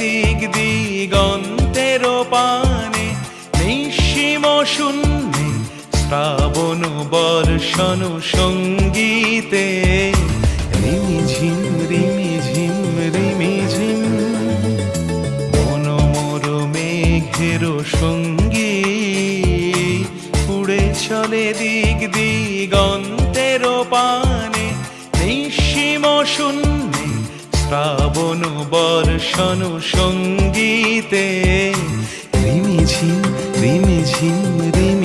দিক দিগন্তের পানে, নিঃসীম শূন্যে শ্রাবণ বর্ষণ সঙ্গীতে। রিমিঝিম রিমিঝিম রিমিঝিম মন মোর মেঘের সঙ্গী, উড়ে চলে দিক দিগন্তের পানে, নিঃসীম শূন্যে শ্রাবণ বর্ষণ সঙ্গীতে। রিমিঝিম রিমিঝিম রিমি